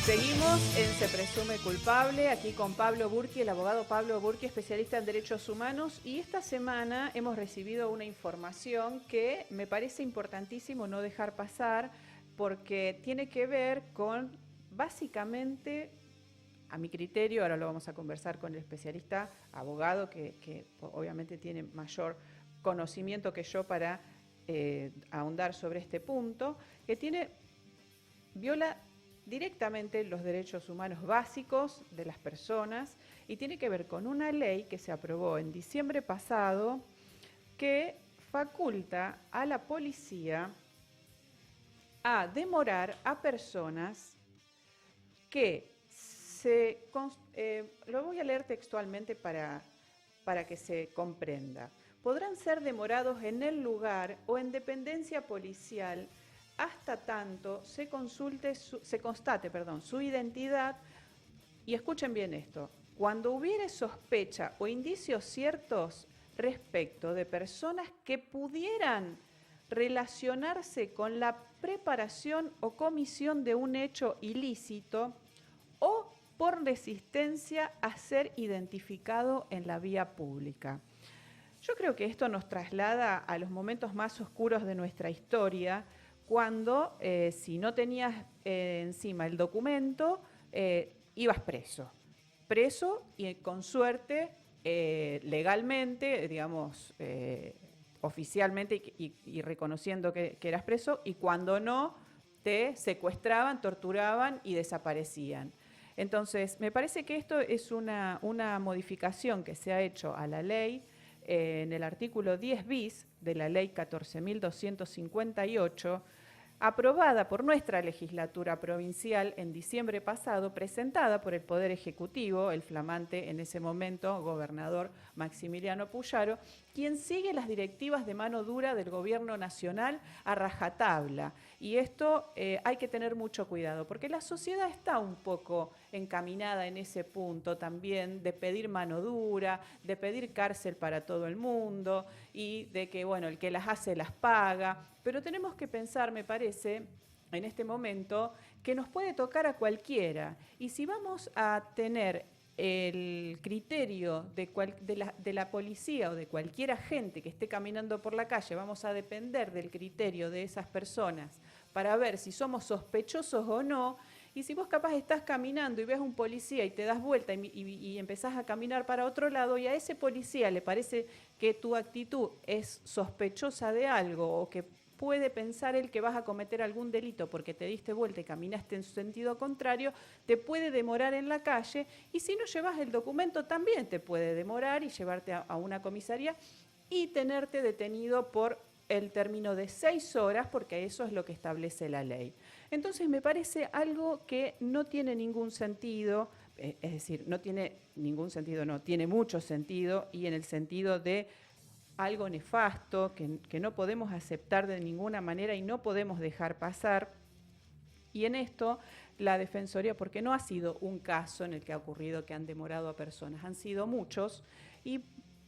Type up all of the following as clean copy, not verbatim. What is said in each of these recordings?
Seguimos en Se Presume Culpable, aquí con Pablo Burki, el abogado Pablo Burki, especialista en derechos humanos, y esta semana hemos recibido una información que me parece importantísimo no dejar pasar porque tiene que ver con, básicamente, a mi criterio, ahora lo vamos a conversar con el especialista abogado que obviamente tiene mayor conocimiento que yo para ahondar sobre este punto, que viola directamente los derechos humanos básicos de las personas y tiene que ver con una ley que se aprobó en diciembre pasado que faculta a la policía a demorar a personas que lo voy a leer textualmente para que se comprenda. Podrán ser demorados en el lugar o en dependencia policial hasta tanto se constate su identidad, y escuchen bien esto, cuando hubiere sospecha o indicios ciertos respecto de personas que pudieran relacionarse con la preparación o comisión de un hecho ilícito o por resistencia a ser identificado en la vía pública. Yo creo que esto nos traslada a los momentos más oscuros de nuestra historia, cuando si no tenías encima el documento, ibas preso y con suerte, legalmente, digamos, oficialmente y reconociendo que eras preso, y cuando no, te secuestraban, torturaban y desaparecían. Entonces, me parece que esto es una modificación que se ha hecho a la ley en el artículo 10 bis de la ley 14.258, aprobada por nuestra legislatura provincial en diciembre pasado, presentada por el Poder Ejecutivo, el flamante en ese momento gobernador Maximiliano Puyaro, quien sigue las directivas de mano dura del gobierno nacional a rajatabla. Y esto hay que tener mucho cuidado, porque la sociedad está un poco encaminada en ese punto también de pedir mano dura, de pedir cárcel para todo el mundo y de que, bueno, el que las hace las paga. Pero tenemos que pensar, me parece, en este momento, que nos puede tocar a cualquiera. Y si vamos a tener el criterio de la policía o de cualquier agente que esté caminando por la calle, vamos a depender del criterio de esas personas para ver si somos sospechosos o no. Y si vos capaz estás caminando y ves a un policía y te das vuelta y empezás a caminar para otro lado y a ese policía le parece que tu actitud es sospechosa de algo o que puede pensar él que vas a cometer algún delito porque te diste vuelta y caminaste en su sentido contrario, te puede demorar en la calle, y si no llevas el documento también te puede demorar y llevarte a una comisaría y tenerte detenido por el término de 6 horas, porque eso es lo que establece la ley. Entonces me parece algo que no tiene ningún sentido, es decir, no tiene ningún sentido, no, tiene mucho sentido, y en el sentido de algo nefasto que no podemos aceptar de ninguna manera y no podemos dejar pasar. Y en esto la Defensoría, porque no ha sido un caso en el que ha ocurrido que han demorado a personas, han sido muchos, y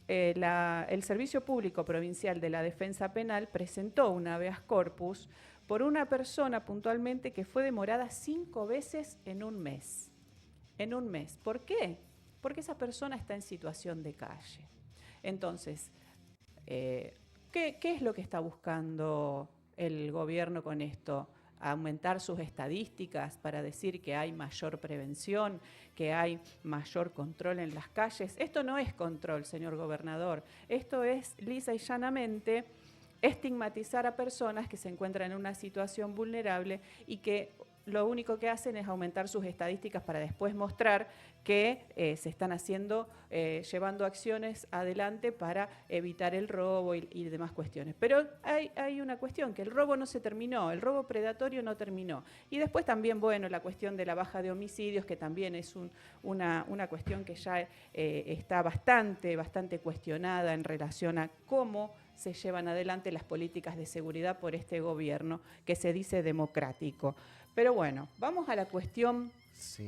el Servicio Público Provincial de la Defensa Penal presentó un habeas corpus por una persona puntualmente que fue demorada 5 veces en un mes. En un mes. ¿Por qué? Porque esa persona está en situación de calle. Entonces, ¿qué es lo que está buscando el gobierno con esto? Aumentar sus estadísticas para decir que hay mayor prevención, que hay mayor control en las calles. Esto no es control, señor gobernador. Esto es lisa y llanamente estigmatizar a personas que se encuentran en una situación vulnerable y que lo único que hacen es aumentar sus estadísticas para después mostrar que se están llevando acciones adelante para evitar el robo y demás cuestiones. Pero hay una cuestión, que el robo no se terminó, el robo predatorio no terminó. Y después también, bueno, la cuestión de la baja de homicidios, que también es una cuestión que ya está bastante cuestionada en relación a cómo se llevan adelante las políticas de seguridad por este gobierno que se dice democrático. Pero bueno, vamos a la cuestión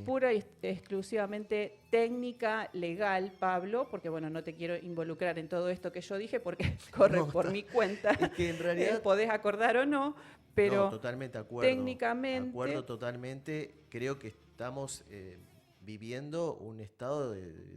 pura y exclusivamente técnica, legal, Pablo, porque bueno, no te quiero involucrar en todo esto que yo dije porque corre por mi cuenta. Es que en realidad podés acordar o no, pero no, totalmente de acuerdo. técnicamente... Acuerdo totalmente. Creo que estamos viviendo un estado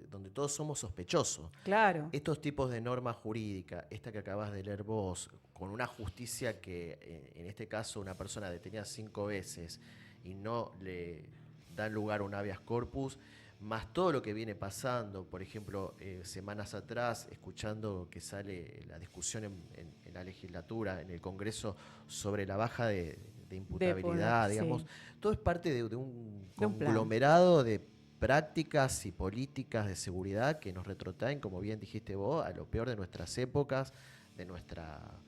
donde todos somos sospechosos. Claro. Estos tipos de normas jurídicas, esta que acabas de leer vos, con una justicia que en este caso una persona detenida 5 veces y no le dan lugar a un habeas corpus, más todo lo que viene pasando, por ejemplo, semanas atrás, escuchando que sale la discusión en la legislatura, en el Congreso, sobre la baja de imputabilidad, digamos, sí. todo es parte de un De un plan. conglomerado de prácticas y políticas de seguridad que nos retrotraen, como bien dijiste vos, a lo peor de nuestras épocas, de nuestra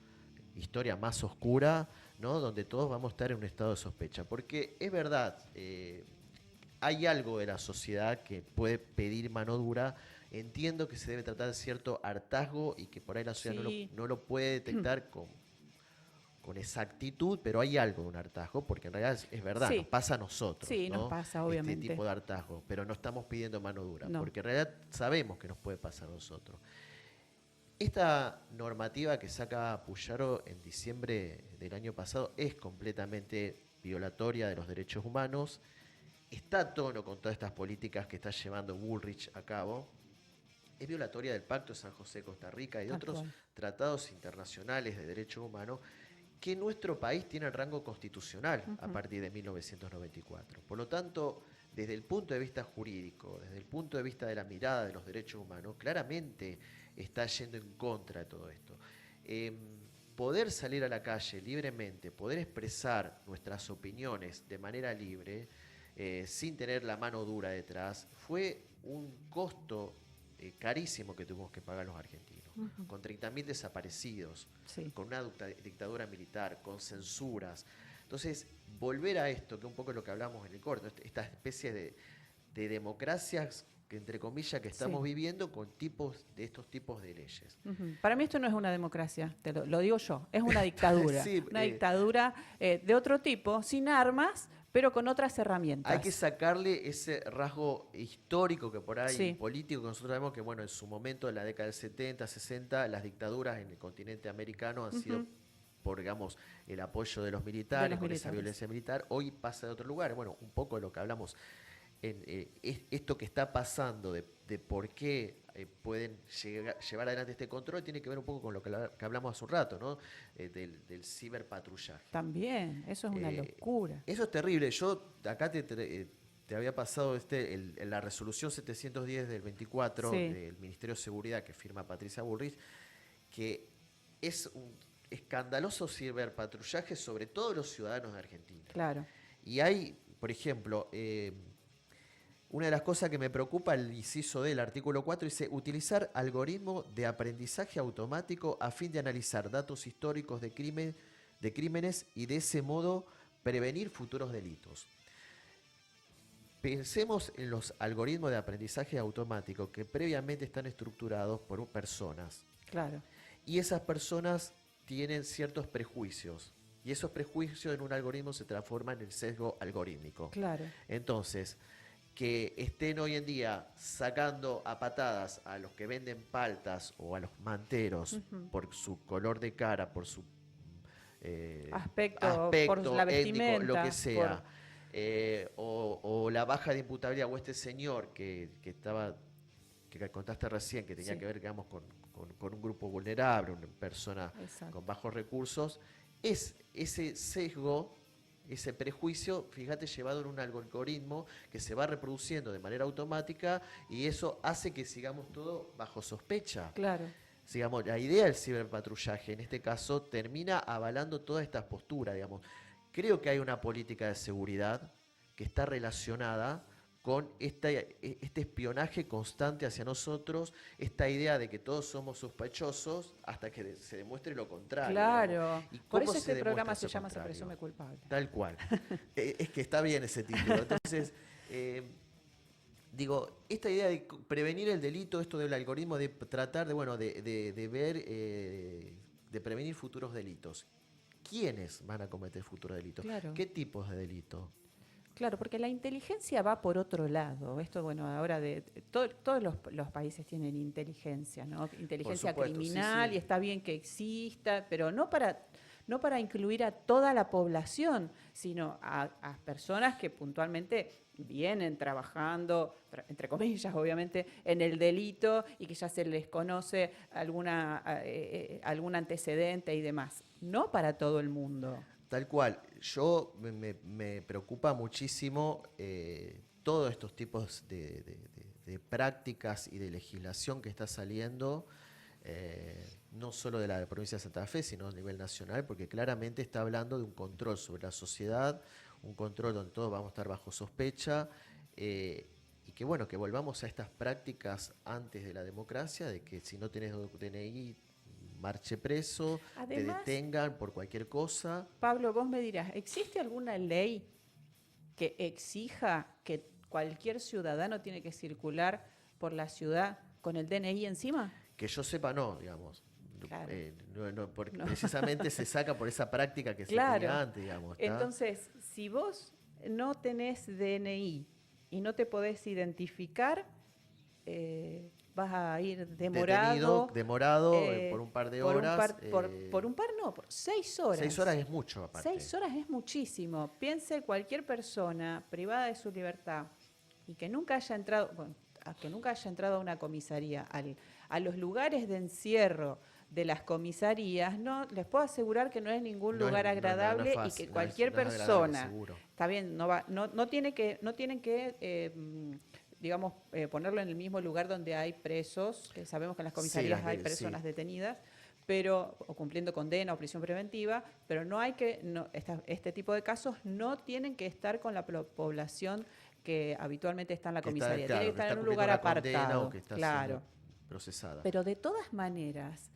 historia más oscura, ¿no? Donde todos vamos a estar en un estado de sospecha. Porque es verdad, hay algo de la sociedad que puede pedir mano dura. Entiendo que se debe tratar de cierto hartazgo y que por ahí la sociedad Sí. no lo puede detectar con exactitud, pero hay algo de un hartazgo, porque en realidad es verdad, Sí. nos pasa a nosotros, Sí, ¿no? nos pasa, obviamente. Este tipo de hartazgo, pero no estamos pidiendo mano dura, No. porque en realidad sabemos que nos puede pasar a nosotros. Esta normativa que saca Puyaro en diciembre del año pasado es completamente violatoria de los derechos humanos, está a tono con todas estas políticas que está llevando Bullrich a cabo, es violatoria del Pacto de San José de Costa Rica y de Tal otros cual. tratados internacionales de derechos humanos que nuestro país tiene el rango constitucional a partir de 1994. Por lo tanto, desde el punto de vista jurídico, desde el punto de vista de la mirada de los derechos humanos, claramente está yendo en contra de todo esto. Poder salir a la calle libremente, poder expresar nuestras opiniones de manera libre, sin tener la mano dura detrás, fue un costo carísimo que tuvimos que pagar los argentinos, con 30.000 desaparecidos, Sí. con una dictadura militar, con censuras. Entonces, volver a esto, que un poco es lo que hablamos en el corto, esta especie de democracias, que entre comillas, que estamos Sí. viviendo con estos tipos de leyes. Para mí esto no es una democracia, lo digo yo, es una dictadura. Sí, Una dictadura de otro tipo, sin armas, pero con otras herramientas. hay que sacarle ese rasgo histórico que por ahí, Sí. político, que nosotros sabemos que, bueno, en su momento, en la década del 70, 60, las dictaduras en el continente americano han sido por, digamos, el apoyo de los militares, con esa violencia militar. Hoy pasa de otro lugar. Bueno, un poco de lo que hablamos esto que está pasando de por qué pueden llevar adelante este control tiene que ver un poco con lo que hablamos hace un rato, ¿no? Del ciberpatrullaje. También, eso es una locura. Eso es terrible. Yo acá te había pasado la resolución 710 del 24 Sí. del Ministerio de Seguridad que firma Patricia Bullrich, que es un escandaloso ciberpatrullaje sobre todos los ciudadanos de Argentina. Claro. Y hay, por ejemplo, una de las cosas que me preocupa, el inciso del artículo 4, dice utilizar algoritmo de aprendizaje automático a fin de analizar datos históricos de crímenes y de ese modo prevenir futuros delitos. Pensemos en los algoritmos de aprendizaje automático que previamente están estructurados por personas. Claro. Y esas personas tienen ciertos prejuicios. Y esos prejuicios en un algoritmo se transforman en el sesgo algorítmico. Claro. Entonces, que estén hoy en día sacando a patadas a los que venden paltas o a los manteros por su color de cara, por su aspecto, por la vestimenta, étnico, lo que sea, o la baja de imputabilidad, o este señor que contaste recién, que tenía Sí. que ver, digamos, con un grupo vulnerable, una persona Exacto. con bajos recursos, es ese sesgo, ese prejuicio, fíjate, llevado en un algoritmo que se va reproduciendo de manera automática y eso hace que sigamos todo bajo sospecha. Claro. Digamos, la idea del ciberpatrullaje, en este caso, termina avalando todas estas posturas, digamos. Creo que hay una política de seguridad que está relacionada con este espionaje constante hacia nosotros, esta idea de que todos somos sospechosos hasta que se demuestre lo contrario. Claro. ¿Y Por cómo eso se este programa demuestra se eso llama Se contrario? presume culpable. Tal cual. Es que está bien ese título. Entonces, digo, esta idea de prevenir el delito, esto del algoritmo, de tratar de ver, de prevenir futuros delitos. ¿Quiénes van a cometer futuros delitos? Claro. ¿Qué tipos de delitos? Claro, porque la inteligencia va por otro lado. Esto, bueno, ahora todos los países tienen inteligencia, ¿no? Inteligencia supuesto, criminal, sí. y está bien que exista, pero no para incluir a toda la población, sino a personas que puntualmente vienen trabajando, entre comillas, obviamente, en el delito y que ya se les conoce algún antecedente y demás. No para todo el mundo. Tal cual. Me preocupa muchísimo todos estos tipos de prácticas y de legislación que está saliendo, no solo de la provincia de Santa Fe, sino a nivel nacional, porque claramente está hablando de un control sobre la sociedad, un control donde todos vamos a estar bajo sospecha, y que bueno, que volvamos a estas prácticas antes de la democracia, de que si no tenés DNI, marche preso, Además, te detengan por cualquier cosa. Pablo, vos me dirás, ¿existe alguna ley que exija que cualquier ciudadano tiene que circular por la ciudad con el DNI encima? Que yo sepa, no, digamos. Claro. Porque No. precisamente se saca por esa práctica que Claro. se tenía antes, digamos. ¿Está? Entonces, si vos no tenés DNI y no te podés identificar, vas a ir Detenido, demorado por un par de horas. Por un par no, por 6 horas. 6 horas es mucho, aparte. 6 horas es muchísimo. Piense cualquier persona privada de su libertad y que nunca haya entrado, bueno, que nunca haya entrado a una comisaría, a los lugares de encierro de las comisarías, no les puedo asegurar que no es ningún lugar agradable es fácil, y que cualquier no es agradable, persona, seguro. está bien, no tienen que digamos, ponerlo en el mismo lugar donde hay presos, que sabemos que en las comisarías Sí, hay personas sí. detenidas, o cumpliendo condena o prisión preventiva, pero este tipo de casos no tienen que estar con la población que habitualmente está en la comisaría, Claro, tiene que que estar está en un cumpliendo lugar una condena apartado, o que está claro. siendo procesada. Pero de todas maneras,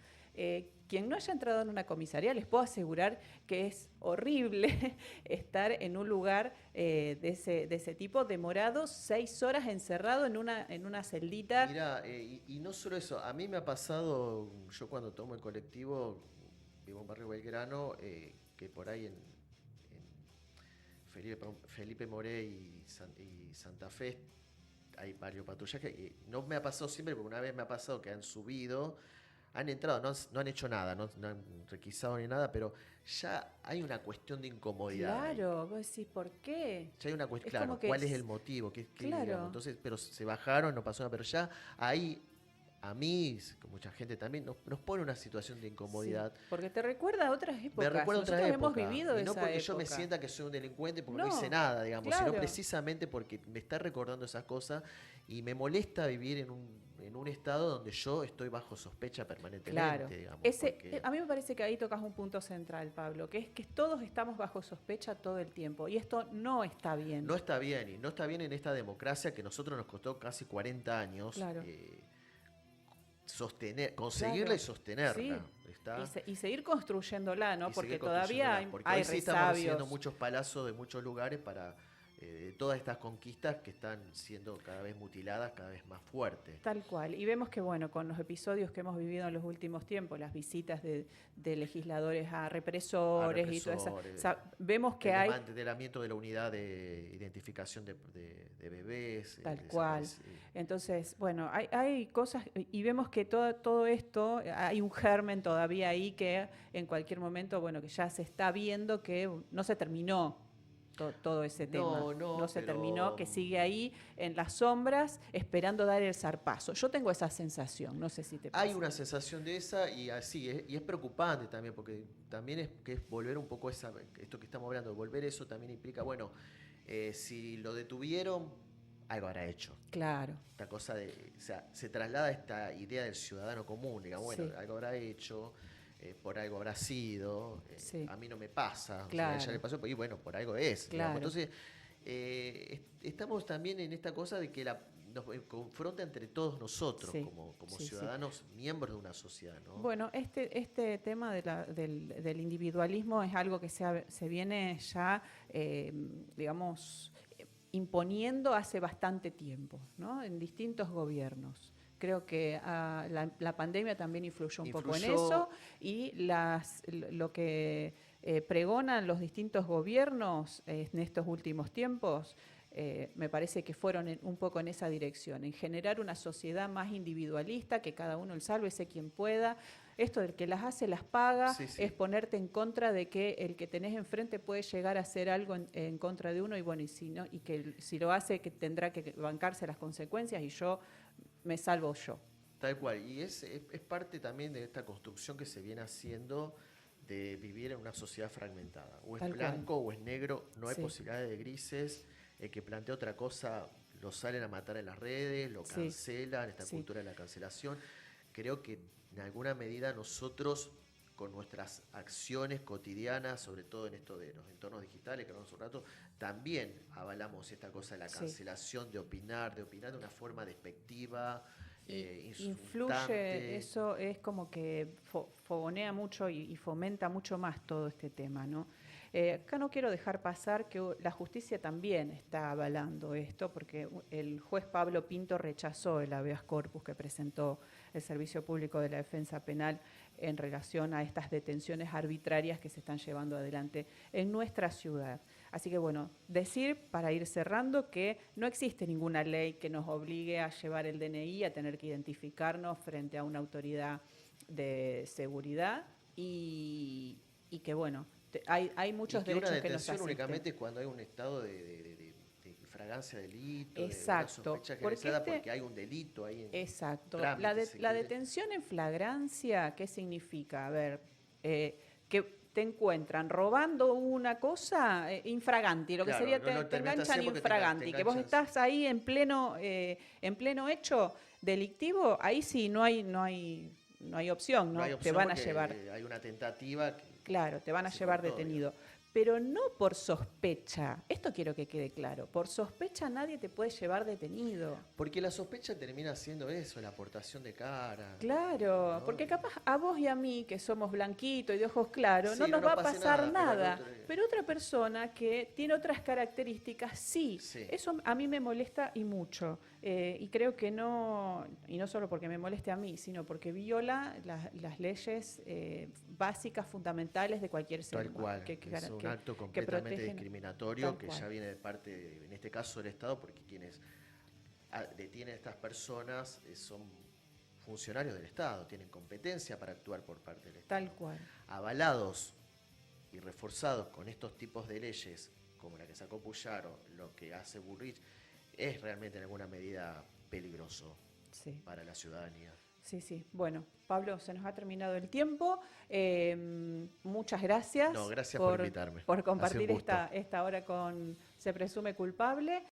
quien no haya entrado en una comisaría, les puedo asegurar que es horrible estar en un lugar de ese tipo, demorado 6 horas encerrado en una celdita. Mira, y no solo eso, a mí me ha pasado, yo cuando tomo el colectivo, vivo en Barrio Belgrano, que por ahí en Felipe Moré y Santa Fe hay varios patrullajes. Y no me ha pasado siempre, porque una vez me ha pasado que han subido, han entrado, no han hecho nada, no han requisado ni nada, pero ya hay una cuestión de incomodidad ahí. Claro, vos decís, ¿por qué? Ya hay una cuestión, Es claro, como que ¿cuál es el motivo? claro. Digamos? Entonces, pero se bajaron, no pasó nada, pero ya ahí a mí, con mucha gente también, nos pone una situación de incomodidad. Sí, porque te recuerda a otras épocas. Me recuerda a otra Nosotros época. hemos vivido Y no esa porque época. yo me sienta que soy un delincuente, porque no No, hice nada, digamos, claro. sino precisamente porque me está recordando esas cosas y me molesta vivir en un estado donde yo estoy bajo sospecha permanentemente, Claro. digamos. A mí me parece que ahí tocas un punto central, Pablo, que es que todos estamos bajo sospecha todo el tiempo y esto no está bien. No está bien, y no está bien en esta democracia que a nosotros nos costó casi 40 años. Claro. Conseguirla Claro. y sostenerla. Sí. ¿Está? Y seguir construyéndola, ¿no? Y Porque seguir todavía construyéndola, porque hay hoy sí estamos resabios. recibiendo muchos palazos de muchos lugares para todas estas conquistas que están siendo cada vez mutiladas, cada vez más fuertes. Tal cual. Y vemos que, bueno, con los episodios que hemos vivido en los últimos tiempos, las visitas de legisladores a represores y todo eso, vemos que el hay... desmantelamiento de la unidad de identificación de bebés. Tal cual. Entonces, bueno, hay cosas y vemos que todo esto, hay un germen todavía ahí que en cualquier momento, bueno, que ya se está viendo que no se terminó todo ese tema. No se terminó, que sigue ahí en las sombras esperando dar el zarpazo. Yo tengo esa sensación, no sé si te pasa. Hay una sensación de esa y así, y es preocupante también, porque también es volver un poco esto que estamos hablando, volver eso también implica, bueno, si lo detuvieron, algo habrá hecho. Claro. Esta cosa o sea, se traslada esta idea del ciudadano común, digamos, bueno, Sí. algo habrá hecho, por algo habrá sido, Sí. a mí no me pasa, Claro. o sea, a ella le pasó, y bueno, por algo es. Claro. Digamos. Entonces, estamos también en esta cosa de que nos confronta entre todos nosotros, Sí. como Sí, ciudadanos, miembros de una sociedad, ¿no? Bueno, este tema del individualismo es algo que se viene ya, digamos, imponiendo hace bastante tiempo, ¿no? En distintos gobiernos. Creo que la pandemia también influyó un poco en eso y lo que pregonan los distintos gobiernos en estos últimos tiempos, me parece que fueron un poco en esa dirección, en generar una sociedad más individualista, que cada uno el sálvese quien pueda. Esto del que las hace, las paga, Sí, sí. es ponerte en contra de que el que tenés enfrente puede llegar a hacer algo en contra de uno y bueno, y si no, y que si lo hace que tendrá que bancarse las consecuencias y yo me salvo yo. Tal cual. Y es parte también de esta construcción que se viene haciendo de vivir en una sociedad fragmentada. O es Tal cual. blanco o es negro, no hay Sí. posibilidades de grises. El que plantea otra cosa lo salen a matar en las redes, lo Sí. cancelan, esta Sí. cultura de la cancelación. Creo que en alguna medida nosotros, con nuestras acciones cotidianas, sobre todo en esto de los entornos digitales que hablamos un rato, también avalamos esta cosa de la Sí. cancelación, de opinar de una forma despectiva, Influye, insultante. eso es como que fogonea mucho y fomenta mucho más todo este tema, ¿no? Acá no quiero dejar pasar que la justicia también está avalando esto, porque el juez Pablo Pinto rechazó el habeas corpus que presentó el Servicio Público de la Defensa Penal en relación a estas detenciones arbitrarias que se están llevando adelante en nuestra ciudad. Así que bueno, decir para ir cerrando que no existe ninguna ley que nos obligue a llevar el DNI, a tener que identificarnos frente a una autoridad de seguridad y que bueno, hay Y muchos que una derechos que nos detención asisten. únicamente es cuando hay un estado de fragancia de delito, de una Exacto, sospecha porque generalizada porque hay un delito ahí en exacto. trámite, si se La quiere. detención en flagrancia, ¿qué significa? A ver, que te encuentran robando una cosa infraganti, lo que Claro, sería no lo te terminaste enganchan haciendo porque te infraganti, que vos enganchas. estás ahí en pleno hecho delictivo, ahí sí no hay opción, No hay ¿no? Te opción van a llevar. porque hay una tentativa Claro, te van a así por llevar todo, digamos. detenido, pero no por sospecha. Esto quiero que quede claro. Por sospecha nadie te puede llevar detenido. Porque la sospecha termina siendo eso, la aportación de cara, Claro, ¿no? porque capaz a vos y a mí, que somos blanquitos y de ojos claros, no Sí, no nos nos va a pase pasar nada, pero al nada. otro... Pero otra persona que tiene otras características, sí. Sí, Eso a mí me molesta y mucho. Y creo que no, y no solo porque me moleste a mí, sino porque viola las leyes básicas, fundamentales de cualquier ser tal humano. cual. Es un acto Que completamente protegen discriminatorio tal que cual. ya viene de parte, en este caso, del Estado, porque quienes detienen a estas personas son funcionarios del Estado, tienen competencia para actuar por parte del Tal Estado. cual. Avalados y reforzados con estos tipos de leyes, como la que sacó Puyaro, lo que hace Bullrich, es realmente en alguna medida peligroso Sí. para la ciudadanía. Sí, sí. Bueno, Pablo, se nos ha terminado el tiempo. Muchas gracias No, gracias por invitarme. por Ha sido un compartir gusto. esta hora con Se Presume Culpable.